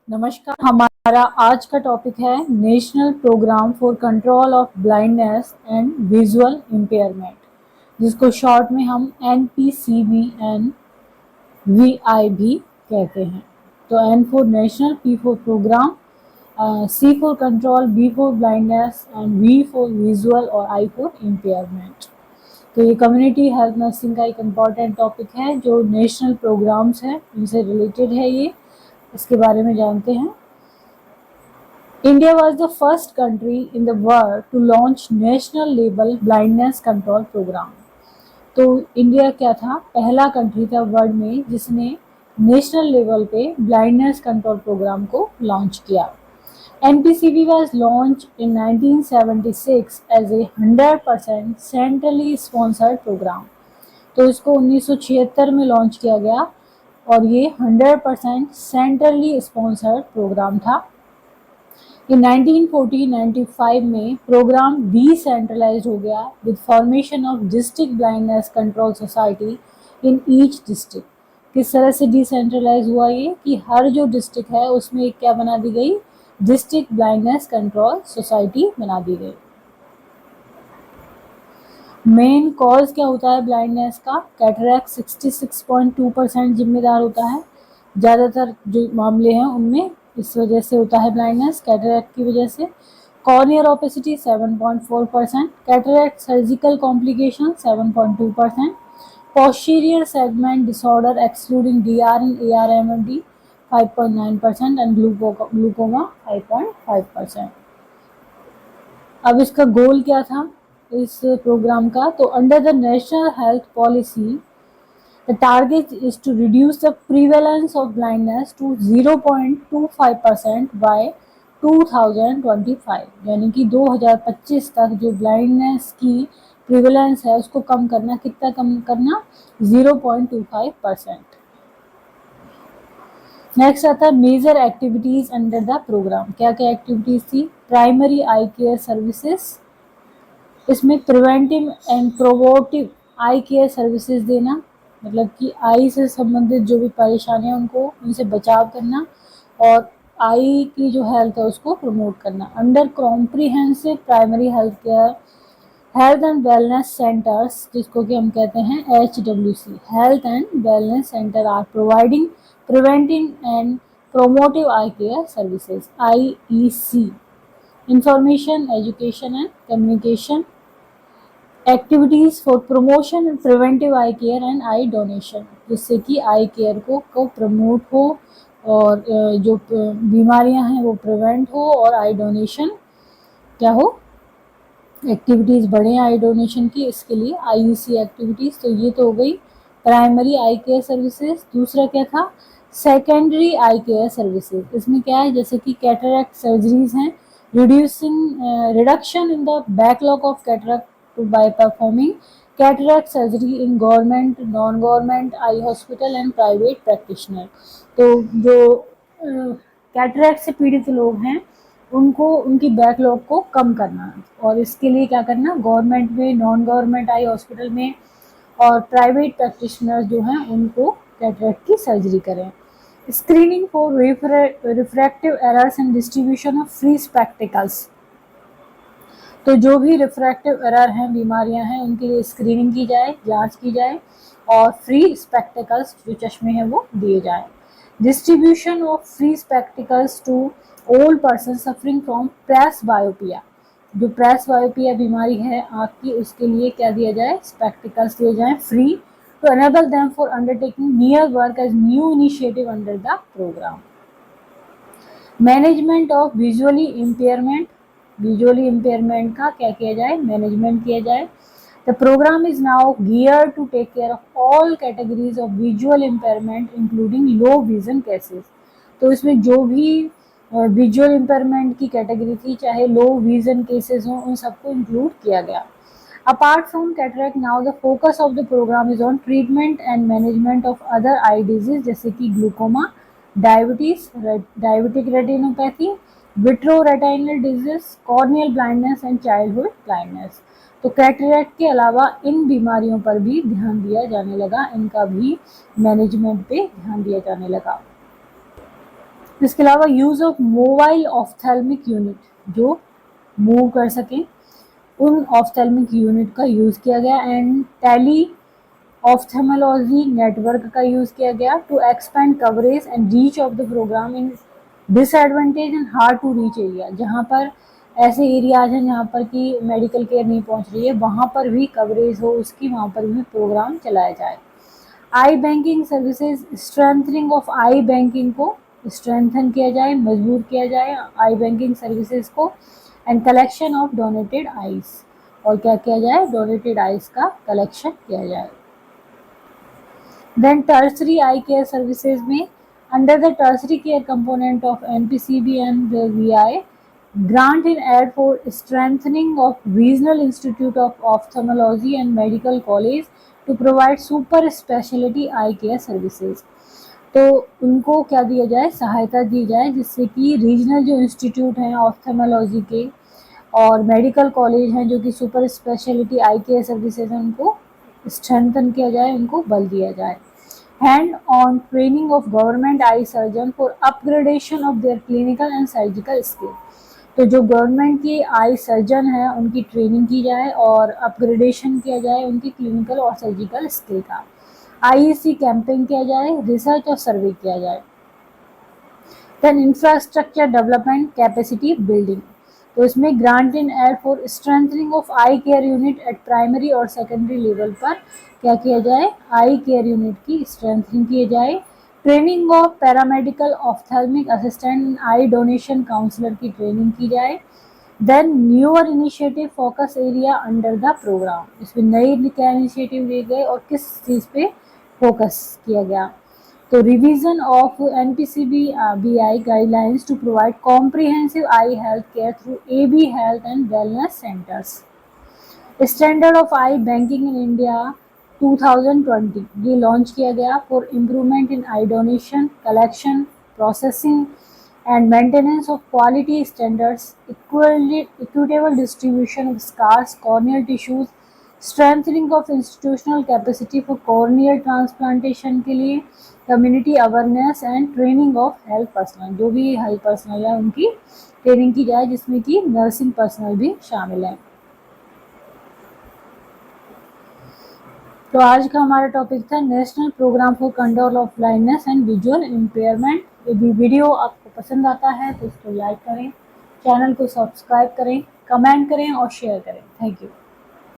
नमस्कार। हमारा आज का टॉपिक है national programme for control of blindness and visual impairment, जिसको शॉर्ट में हम NPCBN VI भी कहते हैं। तो N for national, P for programme, C for control, B for blindness and V for visual और I फॉर इम्पेयरमेंट। तो ये कम्युनिटी हेल्थ नर्सिंग का एक इम्पॉर्टेंट टॉपिक है जो नेशनल प्रोग्राम्स हैं उनसे रिलेटेड है। ये इसके बारे में जानते हैं। India was the first country in the world to launch National Label Blindness Control Program। तो इंडिया क्या था, पहला कंट्री था वर्ल्ड में जिसने नेशनल लेवल पे ब्लाइंडनेस कंट्रोल प्रोग्राम को लॉन्च किया। NPCB was launched in 1976 as a 100% centrally sponsored programme. तो इसको 1976 में लॉन्च किया गया और ये 100% सेंट्रली स्पॉन्सर्ड प्रोग्राम था। इन 1940-95 में प्रोग्राम डिसेंट्रलाइज हो गया with formation of district blindness control society in each district. किस तरह से डिसेंट्रलाइज हुआ ये कि हर जो डिस्ट्रिक्ट है उसमें एक क्या बना दी गई, डिस्ट्रिक्ट ब्लाइंडनेस कंट्रोल सोसाइटी बना दी गई। मेन कॉज क्या होता है ब्लाइंडनेस का, कैटरैक्ट 66.2% जिम्मेदार होता है। ज़्यादातर जो मामले हैं उनमें इस वजह से होता है ब्लाइंडनेस, कैटरैक्ट की वजह से। Corneal opacity 7.4%, cataract surgical complication 7.2%, posterior segment disorder excluding DR and ARMD 5.9% and glaucoma 5.5%। अब इसका गोल क्या था इस प्रोग्राम का, तो under the national health policy the target is to reduce the prevalence of blindness to 0.25% by 2025, यानी कि 2025 तक जो ब्लाइंडनेस की प्रिवेलेंस है उसको कम करना। कितना कम करना, 0.25%। नेक्स्ट आता है major activities under the programme. क्या क्या एक्टिविटीज थी, प्राइमरी आई केयर सर्विसेज, इसमें preventive and promotive eye care services देना, मतलब कि आई से संबंधित जो भी परेशानियां उनको उनसे बचाव करना और आई की जो हेल्थ है उसको प्रमोट करना। Under comprehensive primary health care, health and wellness centres, जिसको कि हम कहते हैं HWC, health and wellness centre are providing preventive and promotive eye care services IEC। Information, education and communication activities for promotion and preventive eye care and eye donation, जिससे कि आई care को promote हो और जो बीमारियां हैं वो प्रिवेंट हो और आई डोनेशन क्या हो, एक्टिविटीज़ बढ़े आई डोनेशन की, इसके लिए IEC एक्टिविटीज़। तो ये तो हो गई प्राइमरी आई केयर सर्विसेज। दूसरा क्या था, सेकेंडरी आई केयर सर्विसेज। इसमें क्या है, जैसे कि कैटरैक्ट सर्जरीज हैं, reduction in the backlog of cataract by performing cataract surgery in government, non-government eye hospital and private practitioner। तो जो कैटरैक्ट से पीड़ित लोग हैं उनको उनकी बैकलॉग को कम करना और इसके लिए क्या करना, गवर्नमेंट में, नॉन गवर्नमेंट आई हॉस्पिटल में और प्राइवेट प्रैक्टिशनर्स जो हैं उनको कैटरैक्ट की सर्जरी करें। Screening for refractive errors and distribution of free spectacles, तो जो भी रिफ्रैक्टिव एरर हैं, बीमारियां हैं, उनके लिए स्क्रीनिंग की जाए, जांच की जाए और फ्री स्पेक्टिकल्स जो चश्मे हैं वो दिए जाए। Distribution of free spectacles to old person suffering from presbyopia, जो प्रेस बायोपिया बीमारी है आँख की, उसके लिए क्या दिया जाए, स्पेक्टिकल्स दिए जाए free, to enable them for undertaking near work as new initiative under the programme. Management of visually impairment, visually impairment का क्या किया जाए, मैनेजमेंट किया जाए। The programme is now gear to take care of all categories of visual impairment including low vision cases. तो इसमें जो भी विजुअल इम्पेयरमेंट की कैटेगरी थी, चाहे लो विजन केसेस हों, उन सबको इंक्लूड किया गया। Apart from cataract, now the focus of the programme is on treatment and management of other eye disease, जैसे कि glaucoma, diabetes, diabetic retinopathy, vitreoretinal disease, corneal blindness and childhood blindness. तो cataract के अलावा इन बीमारियों पर भी ध्यान दिया जाने लगा, इनका भी मैनेजमेंट पे ध्यान दिया जाने लगा। इसके अलावा use of mobile ophthalmic unit, जो मूव कर सकें, उन ऑफ्थेल्मिक यूनिट का यूज़ किया गया। एंड टेली ऑफ्थेमोलॉजी नेटवर्क का यूज़ किया गया to expand coverage and reach of the programme in disadvantage and hard to reach area, जहाँ पर ऐसे एरियाज हैं जहाँ पर कि मेडिकल केयर नहीं पहुँच रही है, वहाँ पर भी कवरेज हो उसकी, वहाँ पर भी प्रोग्राम चलाया जाए। Eye banking services, strengthening of eye banking को स्ट्रेंथन किया जाए, मजबूत किया जाए आई बैंकिंग सर्विसेज को। And collection of donated eyes, और क्या किया जाए, डोनेटेड आइज का कलेक्शन किया जाए। देन टर्सरी आई केयर सर्विसेज में, under the tertiary care component of NPCB and VI, grant in aid for strengthening of regional institute of ophthalmology and medical college to provide super specialty eye care services। तो उनको क्या दिया जाए, सहायता दी जाए, जिससे कि रीजनल जो इंस्टीट्यूट हैं ऑप्थेमोलॉजी के और मेडिकल कॉलेज हैं जो कि सुपर स्पेशलिटी आई केयर सर्विसेज हैं, उनको स्ट्रेंथन किया जाए, उनको बल दिया जाए। Hand on training of government eye surgeon for upgradation of their clinical and surgical skill, तो जो गवर्नमेंट के आई सर्जन हैं उनकी ट्रेनिंग की जाए और अपग्रेडेशन किया जाए उनकी क्लिनिकल और सर्जिकल स्किल का। IEC कैंपेन किया जाए, रिसर्च और सर्वे किया जाए। Then infrastructure development, capacity building, तो इसमें grant in aid for strengthening of eye care unit at primary और सेकेंडरी लेवल पर क्या किया जाए, आई केयर यूनिट की स्ट्रेंथनिंग की जाए। Training of paramedical ophthalmic assistant eye donation counsellor की ट्रेनिंग की जाए। Then newer initiative focus area under the programme, इसमें नए क्या इनिशिएटिव लिए गए और किस चीज़ पे फोकस किया गया। तो revision of NPCB BI guidelines to provide comprehensive eye health care through AB health and wellness centres. Standard of eye banking in India 2020 ये लॉन्च किया गया for improvement in eye donation, collection, processing and maintenance of quality standards, equitable distribution of scarce corneal tissues, strengthening of institutional capacity for corneal transplantation के लिए, community awareness and training of health personnel, जो भी health personnel है उनकी training की जाए, जिसमें कि नर्सिंग पर्सनल भी शामिल है। तो आज का हमारा टॉपिक था national programme for control of blindness and visual impairment. यदि वीडियो आपको पसंद आता है तो इसको लाइक करें, चैनल को सब्सक्राइब करें, कमेंट करें और शेयर करें। Thank you.